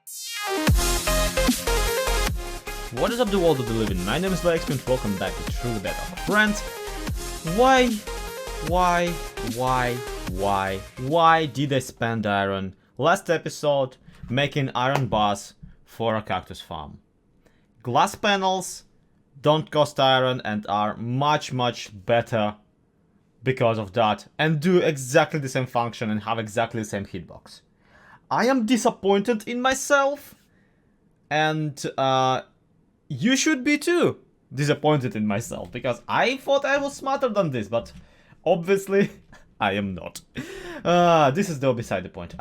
What is up the world of the living? My name is Lyarrah and welcome back to Truly Bedrock. Friends, why did I spend iron last episode making iron bars for a cactus farm? Glass panels don't cost iron and are much better because of that, and do exactly the same function and have exactly the same hitbox. I am disappointed in myself, and you should be too disappointed in myself, because I thought I was smarter than this, but obviously I am not. This is though beside the point.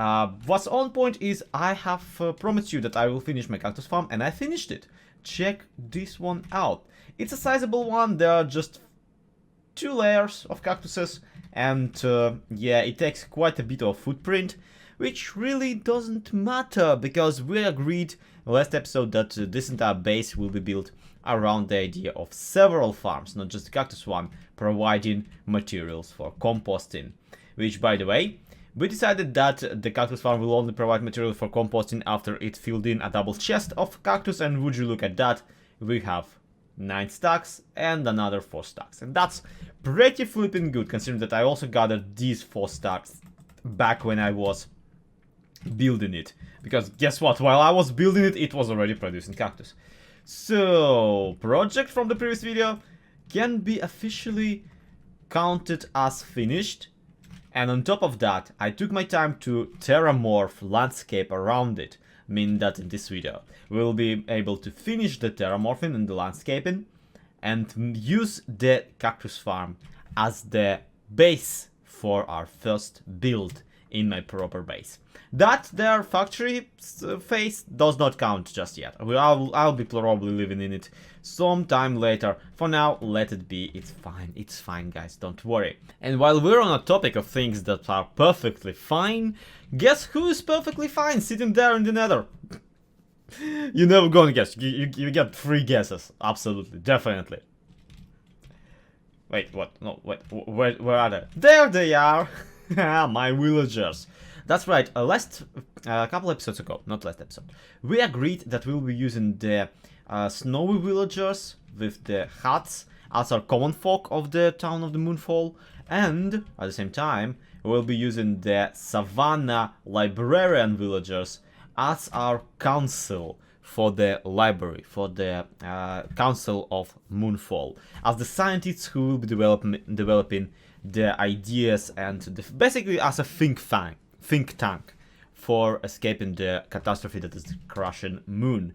What's on point is I have promised you that I will finish my cactus farm, and I finished it. Check this one out. It's a sizable one. There are just 2 layers of cactuses, and yeah, it takes quite a bit of footprint, which really doesn't matter, because we agreed last episode that this entire base will be built around the idea of several farms, not just the cactus one, providing materials for composting. Which, by the way, we decided that the cactus farm will only provide material for composting after it filled in a double chest of cactus, and would you look at that, we have 9 stacks and another 4 stacks. And that's pretty flipping good, considering that I also gathered these 4 stacks back when I was building it. Because guess what, while I was building it, it was already producing cactus. So, project from the previous video can be officially counted as finished. And on top of that, I took my time to terramorph landscape around it. Meaning that in this video, we'll be able to finish the terramorphing and the landscaping and use the cactus farm as the base for our first build in my proper base. That their factory phase does not count just yet. I'll be probably living in it sometime later. For now, let it be. It's fine guys, don't worry. And while we're on a topic of things that are perfectly fine, guess who is perfectly fine sitting there in the Nether? You're never gonna guess. You get 3 guesses. Absolutely, definitely. Wait, what? No, wait, where are they? There they are! My villagers. That's right, a couple episodes ago, not last episode, we agreed that we'll be using the snowy villagers with the huts as our common folk of the town of the Moonfall, and at the same time, we'll be using the savannah librarian villagers as our council for the library, for the council of Moonfall, as the scientists who will be developing the ideas and basically as a think tank for escaping the catastrophe that is crushing Moon.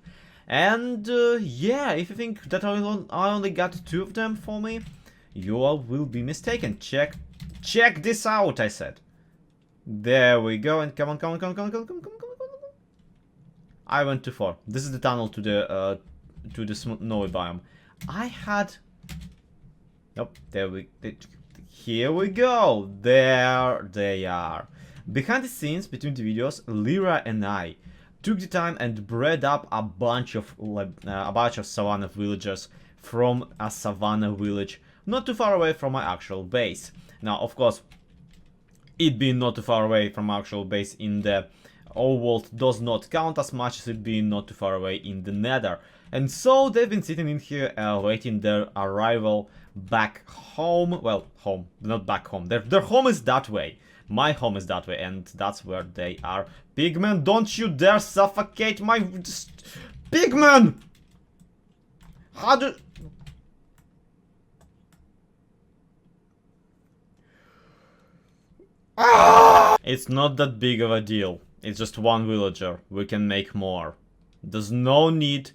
And yeah, if you think that I only got 2 of them for me, you all will be mistaken. Check this out, I said. There we go, and come on. I went too far. This is the tunnel to the snowy biome. I had... Nope, here we go. There they are. Behind the scenes, between the videos, Lyarrah and I took the time and bred up a bunch of savannah villagers from a savannah village not too far away from my actual base. Now, of course, it being not too far away from my actual base in the overworld does not count as much as it being not too far away in the Nether. And so they've been sitting in here awaiting their arrival back home. Well, home, not back home. Their home is that way. My home is that way, and that's where they are. Pigman, don't you dare suffocate my... Pigman! How do... Ah! It's not that big of a deal. It's just 1 villager. We can make more. There's no need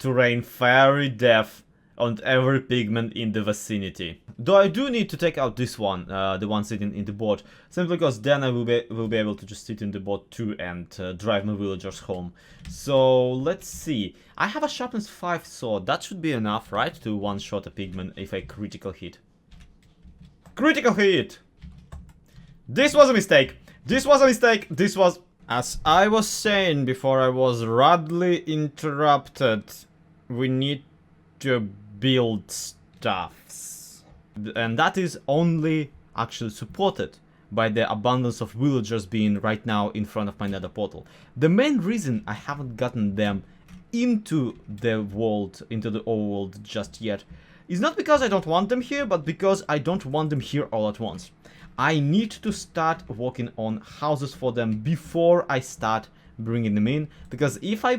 to rain fiery death on every pigment in the vicinity. Though I do need to take out this one, the one sitting in the boat, simply because then I will be able to just sit in the boat too and drive my villagers home. So let's see. I have a sharpness 5 sword. That should be enough, right, to one-shot a pigment if I critical hit. Critical hit! This was a mistake. This was a mistake. This was... As I was saying before I was rudely interrupted, we need to build stuffs. And that is only actually supported by the abundance of villagers being right now in front of my nether portal. The main reason I haven't gotten them into the world, into the overworld just yet, is not because I don't want them here, but because I don't want them here all at once. I need to start working on houses for them before I start bringing them in, because if I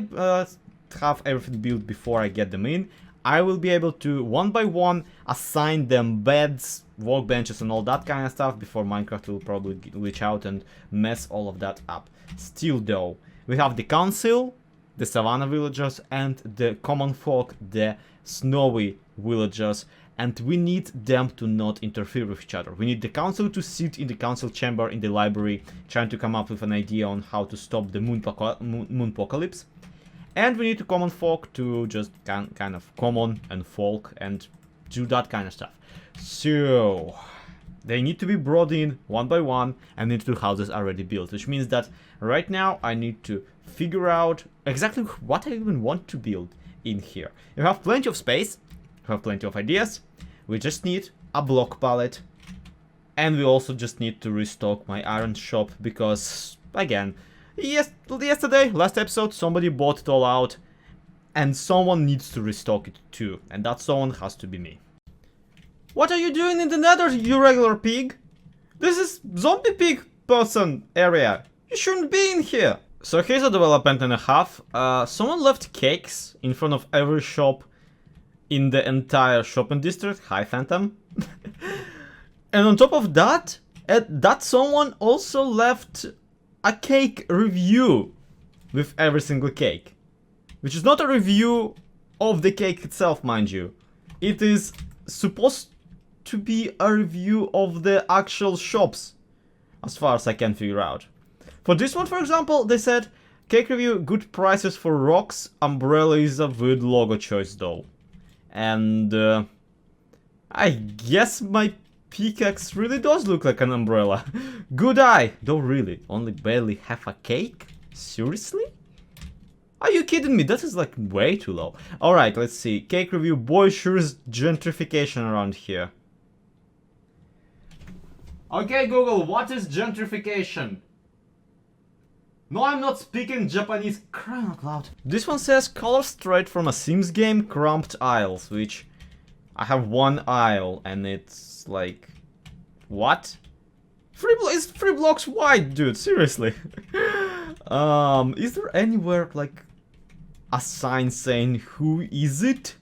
have everything built before I get them in, I will be able to one by one assign them beds, workbenches and all that kind of stuff before Minecraft will probably glitch out and mess all of that up. Still though, we have the council, the savannah villagers and the common folk, the snowy villagers, and we need them to not interfere with each other. We need the council to sit in the council chamber in the library, trying to come up with an idea on how to stop the moonpocalypse. And we need the common folk to just kind of common and folk and do that kind of stuff. So they need to be brought in one by one, and the 2 houses are already built, which means that right now I need to figure out exactly what I even want to build in here. We have plenty of space, we have plenty of ideas, we just need a block palette, and we also just need to restock my iron shop because, again, yesterday, last episode, somebody bought it all out, and someone needs to restock it too, and that someone has to be me. What are you doing in the nether, you regular pig? This is zombie pig person area. You shouldn't be in here. So here's a development and a half. Someone left cakes in front of every shop in the entire shopping district. Hi, Phantom. And on top of that, that someone also left a cake review with every single cake. Which is not a review of the cake itself, mind you. It is supposed to be a review of the actual shops, as far as I can figure out. For this one, for example, they said, cake review, good prices for rocks, umbrella is a weird logo choice though. And I guess my pickaxe really does look like an umbrella. Good eye! Though really, only barely half a cake? Seriously? Are you kidding me? That is like way too low. Alright, let's see. Cake review, boy sure is gentrification around here. Okay Google, what is gentrification? No, I'm not speaking Japanese, crying out loud. This one says color straight from a Sims game, cramped aisles, which I have one aisle and it's like, what? It's 3 blocks wide, dude, seriously. Is there anywhere like a sign saying who is it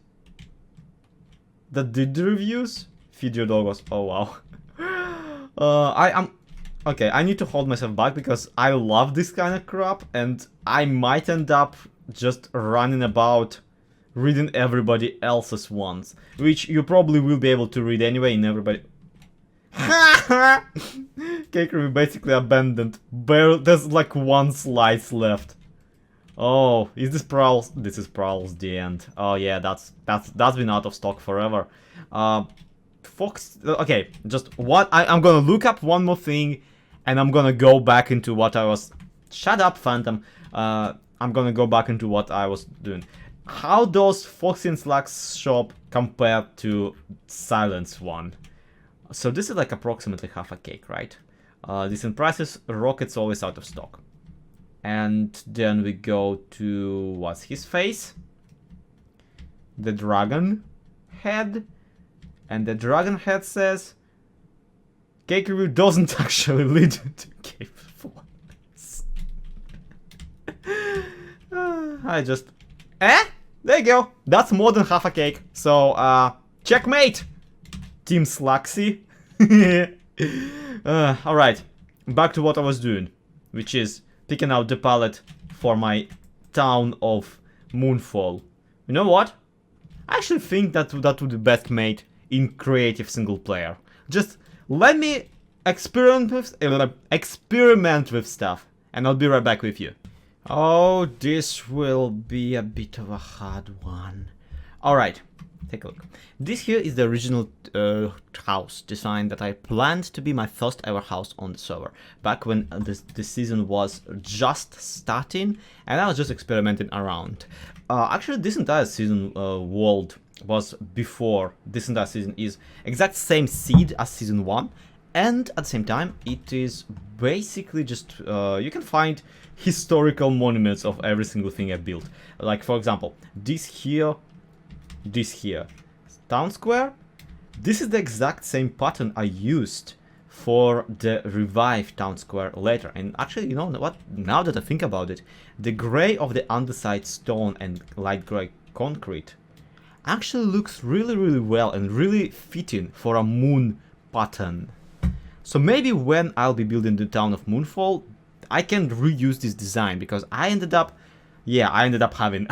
that did the reviews? Feed your doggos. Oh wow. Okay, I need to hold myself back because I love this kind of crap and I might end up just running about reading everybody else's ones, which you probably will be able to read anyway in everybody. Cake review basically abandoned. There's like 1 slice left. Oh, is this Prowls? This is Prowls the end. Oh yeah, that's been out of stock forever. Fox. Okay, just what I'm gonna look up one more thing, and I'm gonna go back into what I was. Shut up, Phantom. I'm gonna go back into what I was doing. How does Foxy and Slack's shop compare to Silence one? So this is like approximately half a cake, right? Decent prices. Rocket's always out of stock. And then we go to what's his face? The dragon head. And the dragon head says cake review doesn't actually lead to cave performance. I just there you go. That's more than half a cake. So checkmate, Team Slaxy. Alright, back to what I was doing, which is picking out the palette for my town of Moonfall. You know what? I actually think that would be best made in creative single player. Just let me experiment with stuff, and I'll be right back with you. Oh, this will be a bit of a hard one. Alright, take a look. This here is the original house design that I planned to be my first ever house on the server. Back when the season was just starting, and I was just experimenting around. Actually, this entire season world was before. This entire season is exact same seed as season 1, and at the same time, it is basically just, you can find historical monuments of every single thing I've built. Like, for example, this here, town square. This is the exact same pattern I used for the revived town square later. And actually, you know what, now that I think about it, the gray of the underside stone and light gray concrete actually looks really well and really fitting for a moon pattern. So maybe when I'll be building the town of Moonfall, I can reuse this design, because I ended up having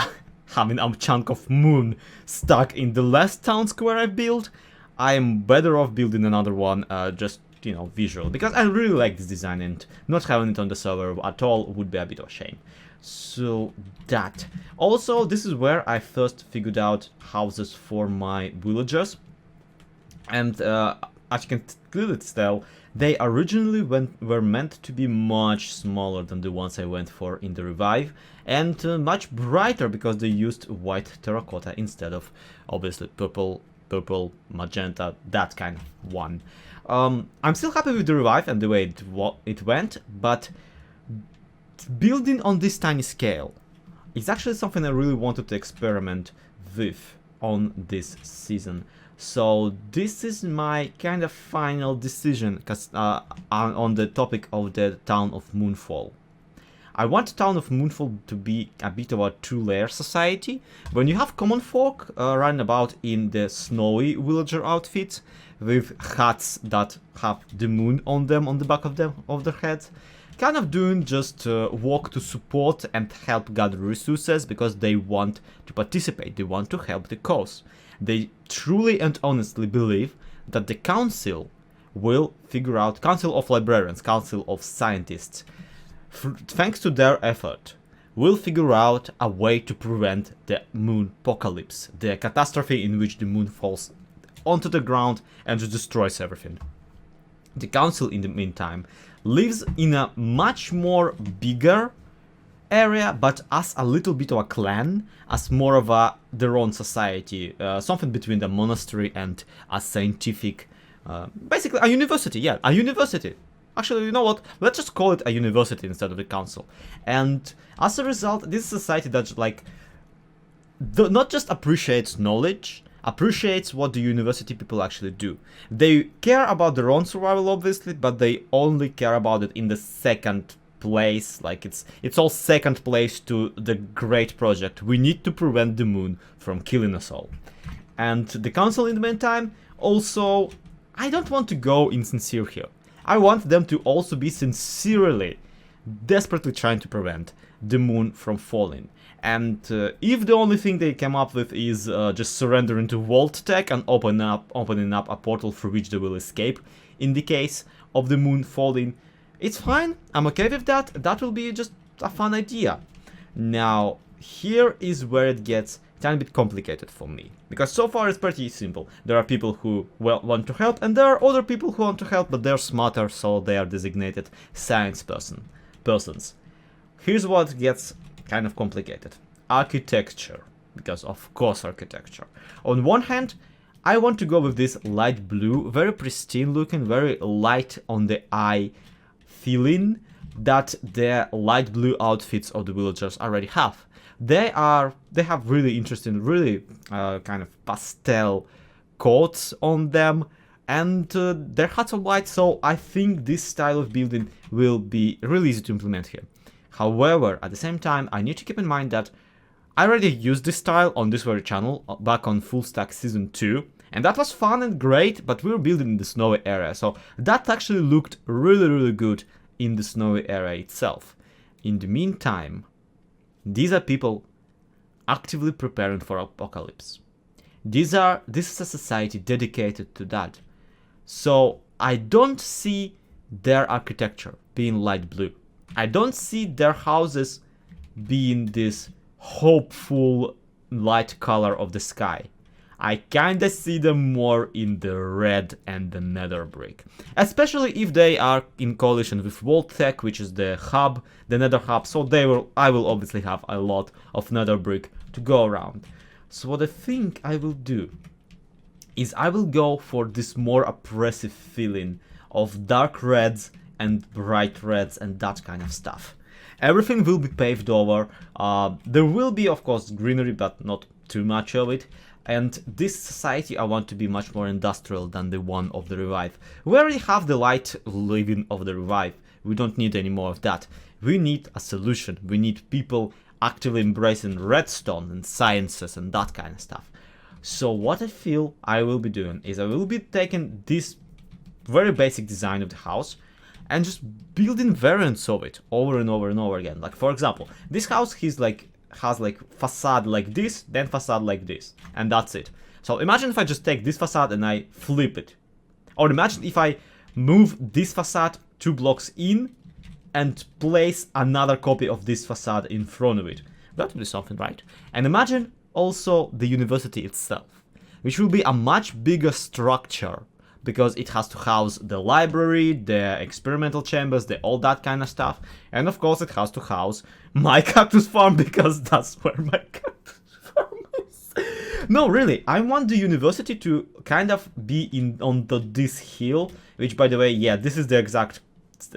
having a chunk of moon stuck in the last town square I built. I am better off building another one, just, you know, visual, because I really like this design, and not having it on the server at all would be a bit of a shame. So that. Also, this is where I first figured out houses for my villagers, and as you can clearly tell, they originally were meant to be much smaller than the ones I went for in the revive, and much brighter, because they used white terracotta instead of, obviously, purple, magenta, that kind of one. I'm still happy with the revive and the way it went, but building on this tiny scale is actually something I really wanted to experiment with on this season. So this is my kind of final decision on the topic of the town of Moonfall. I want the town of Moonfall to be a bit of a two-layer society. When you have common folk running about in the snowy villager outfits with hats that have the moon on them, on the back of their heads, kind of doing just work to support and help gather resources because they want to participate, they want to help the cause. They truly and honestly believe that the council will figure out, council of librarians, council of scientists, thanks to their effort, will figure out a way to prevent the moon apocalypse, the catastrophe in which the moon falls onto the ground and just destroys everything. The council, in the meantime, lives in a much more bigger area, but as a little bit of a clan, as more of their own society, something between the monastery and a scientific, basically a university, yeah, a university. Actually, you know what, let's just call it a university instead of the council. And as a result, this is a society that, like, not just appreciates knowledge, appreciates what the university people actually do. They care about their own survival, obviously, but they only care about it in the second place. Like, it's all second place to the great project. We need to prevent the moon from killing us all. And the council, in the meantime, also, I don't want to go insincere here. I want them to also be sincerely, desperately trying to prevent the moon from falling. And if the only thing they came up with is just surrendering to Vault Tech and opening up a portal through which they will escape in the case of the moon falling, it's fine. I'm okay with that. That will be just a fun idea. Now, here is where it gets a tiny bit complicated for me, because so far it's pretty simple. There are people who want to help, and there are other people who want to help, but they're smarter, so they are designated science persons. Here's what gets kind of complicated. Architecture, because of course architecture. On one hand, I want to go with this light blue, very pristine looking, very light on the eye feeling that the light blue outfits of the villagers already have. They have really interesting, really kind of pastel coats on them, and their hats are white, so I think this style of building will be really easy to implement here. However, at the same time, I need to keep in mind that I already used this style on this very channel back on Full Stack Season 2, and that was fun and great, but we were building in the snowy area, so that actually looked really good in the snowy area itself. In the meantime, these are people actively preparing for apocalypse. This is a society dedicated to that. So I don't see their architecture being light blue. I don't see their houses being this hopeful light color of the sky. I kinda see them more in the red and the nether brick. Especially if they are in coalition with Vault Tech, which is the hub, the nether hub, so I will obviously have a lot of nether brick to go around. So what I think I will do is I will go for this more oppressive feeling of dark reds and bright reds and that kind of stuff. Everything will be paved over. There will be, of course, greenery, but not too much of it. And this society I want to be much more industrial than the one of the Revive. We already have the light living of the Revive. We don't need any more of that. We need a solution. We need people actively embracing redstone and sciences and that kind of stuff. So what I feel I will be doing is I will be taking this very basic design of the house and just building variants of it over and over and over again. Like, for example, this house has like facade like this, then facade like this, and that's it. So imagine if I just take this facade and I flip it. Or imagine if I move this facade 2 blocks in and place another copy of this facade in front of it. That would be something, right? And imagine also the university itself, which will be a much bigger structure, because it has to house the library, the experimental chambers, all that kind of stuff. And of course it has to house my cactus farm, because that's where my cactus farm is. No, really, I want the university to kind of be on this hill, which, by the way, yeah, this is the exact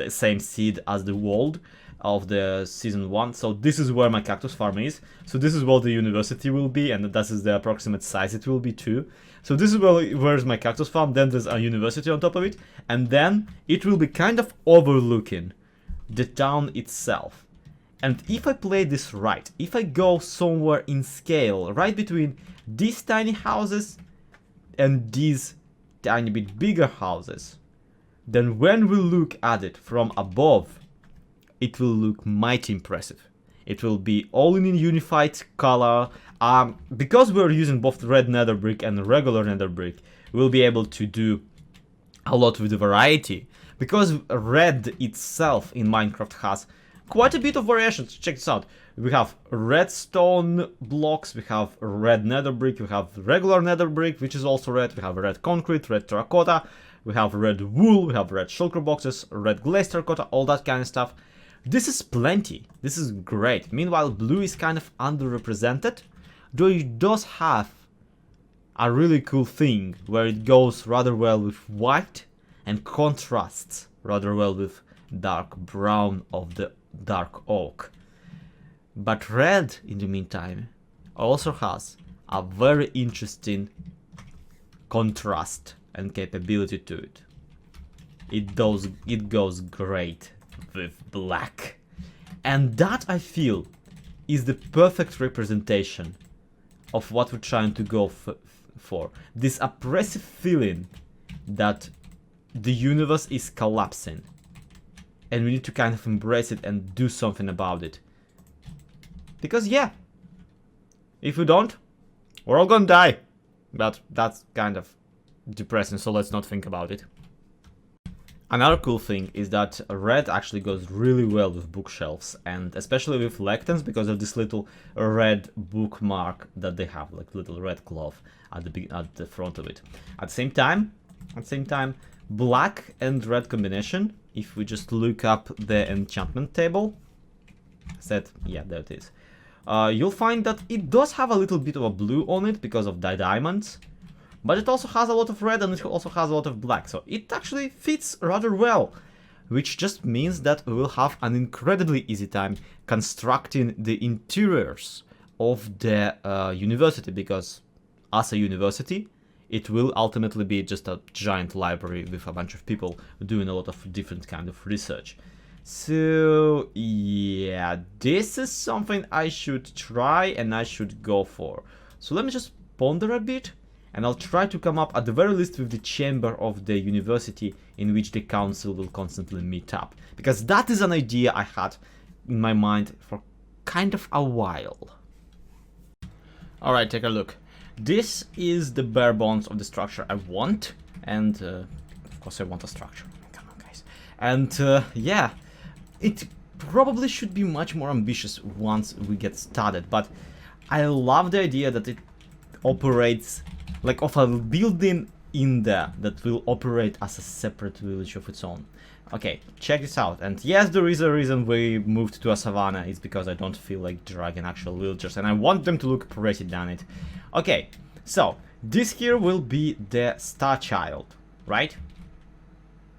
same seed as the world of the season 1. So this is where my cactus farm is. So this is where the university will be, and this is the approximate size it will be too. So this is where's my cactus farm, then there's a university on top of it, and then it will be kind of overlooking the town itself. And if I play this right, if I go somewhere in scale, right between these tiny houses and these tiny bit bigger houses, then when we look at it from above, it will look mighty impressive. It will be all in a unified color. Because we're using both red nether brick and regular nether brick, we'll be able to do a lot with the variety. Because red itself in Minecraft has quite a bit of variations. Check this out. We have redstone blocks, we have red nether brick, we have regular nether brick, which is also red, we have red concrete, red terracotta, we have red wool, we have red shulker boxes, red glaze terracotta, all that kind of stuff. This is plenty. This is great. Meanwhile, blue is kind of underrepresented, though it does have a really cool thing where it goes rather well with white and contrasts rather well with dark brown of the dark oak. But red, in the meantime, also has a very interesting contrast and capability to it. It goes great with black, and that, I feel, is the perfect representation of what we're trying to go for. This oppressive feeling that the universe is collapsing and we need to kind of embrace it and do something about it. Because yeah, if we don't, we're all gonna die. But that's kind of depressing, so let's not think about it. Another cool thing is that red actually goes really well with bookshelves, and especially with lecterns, because of this little red bookmark that they have, like little red cloth at the front of it. At the same time, black and red combination, if we just look up the enchantment table, yeah, there it is. You'll find that it does have a little bit of a blue on it because of the diamonds. But it also has a lot of red and it also has a lot of black, so it actually fits rather well. Which just means that we will have an incredibly easy time constructing the interiors of the university, because as a university, it will ultimately be just a giant library with a bunch of people doing a lot of different kind of research. So yeah, this is something I should try and I should go for. So let me just ponder a bit. And I'll try to come up at the very least with the chamber of the university in which the council will constantly meet up. Because that is an idea I had in my mind for kind of a while. Alright, take a look. This is the bare bones of the structure I want. And of course I want a structure. Come on, guys. And yeah, it probably should be much more ambitious once we get started. But I love the idea that it operates like of a building in there that will operate as a separate village of its own. Okay, check this out. And yes, there is a reason we moved to a savannah. It's because I don't feel like dragging actual villagers and I want them to look pretty, damn it. Okay, so this here will be the star child, right?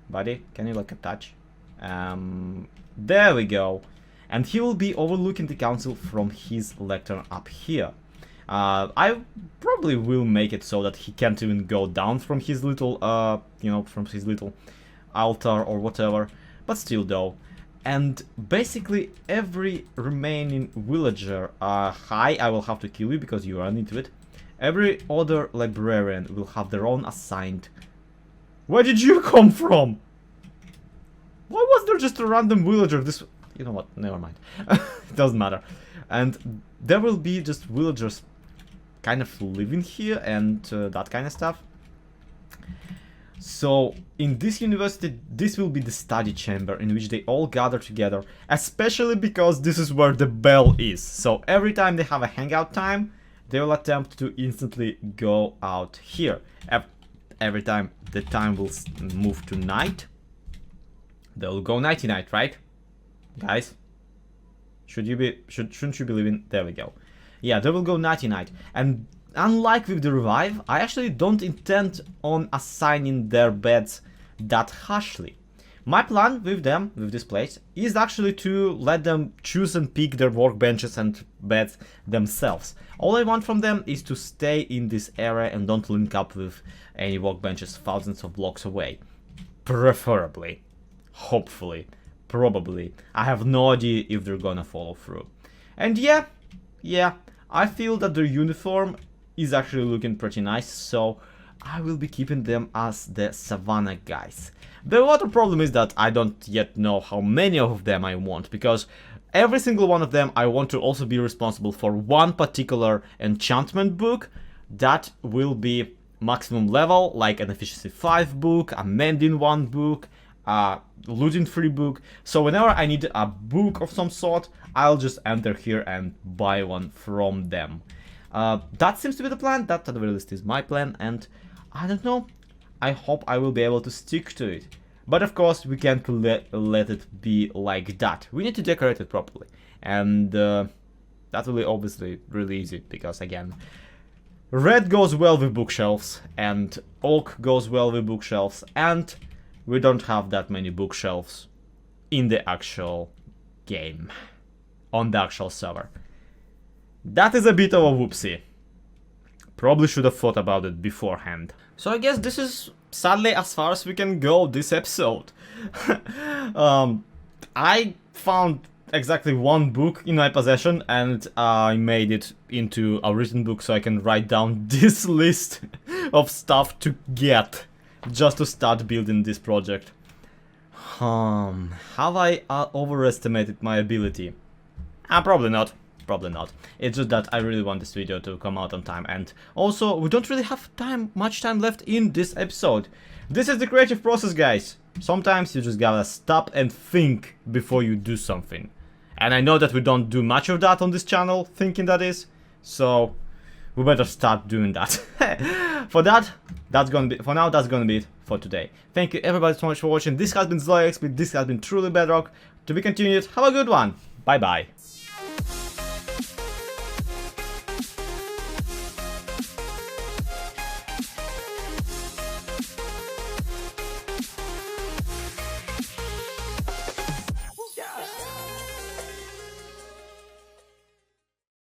Buddy, can you like attach? There we go. And he will be overlooking the council from his lectern up here. I probably will make it so that he can't even go down from his little, you know, from his little altar or whatever. But still though. And basically every remaining villager, hi, I will have to kill you because you run into it. Every other librarian will have their own assigned. Where did you come from? Why was there just a random villager? This, you know what? Never mind. It doesn't matter. And there will be just villagers kind of living here and that kind of stuff. So in this university, this will be the study chamber in which they all gather together, especially because this is where the bell is. So every time they have a hangout time, they will attempt to instantly go out here. Every time the time will move to night, they'll go nighty-night, right? Guys? Shouldn't you be leaving? There we go. Yeah, they will go nighty-night. And unlike with the revive, I actually don't intend on assigning their beds that harshly. My plan with them, with this place, is actually to let them choose and pick their workbenches and beds themselves. All I want from them is to stay in this area and don't link up with any workbenches thousands of blocks away. Preferably. Hopefully. Probably. I have no idea if they're gonna follow through. And yeah, I feel that their uniform is actually looking pretty nice, so I will be keeping them as the Savannah guys. The other problem is that I don't yet know how many of them I want, because every single one of them I want to also be responsible for one particular enchantment book that will be maximum level, like an efficiency 5 book, a mending 1 book, a looting 3 book. So whenever I need a book of some sort, I'll just enter here and buy one from them. That seems to be the plan. That at the very least is my plan, and I don't know. I hope I will be able to stick to it. But of course, we can't let it be like that. We need to decorate it properly. And that will be obviously really easy, because again, red goes well with bookshelves, and oak goes well with bookshelves, and we don't have that many bookshelves in the actual game, on the actual server. That is a bit of a whoopsie. Probably should have thought about it beforehand. So I guess this is sadly as far as we can go this episode. I found exactly 1 book in my possession, and I made it into a written book so I can write down this list of stuff to get just to start building this project. Have I overestimated my ability? Probably not. Probably not. It's just that I really want this video to come out on time, and also we don't really have much time left in this episode. This is the creative process, guys. Sometimes you just gotta stop and think before you do something. And I know that we don't do much of that on this channel, thinking that is, so we better start doing that. For now, that's gonna be it for today. Thank you everybody so much for watching. This has been ZloXP, this has been Truly Bedrock. To be continued, have a good one. Bye bye.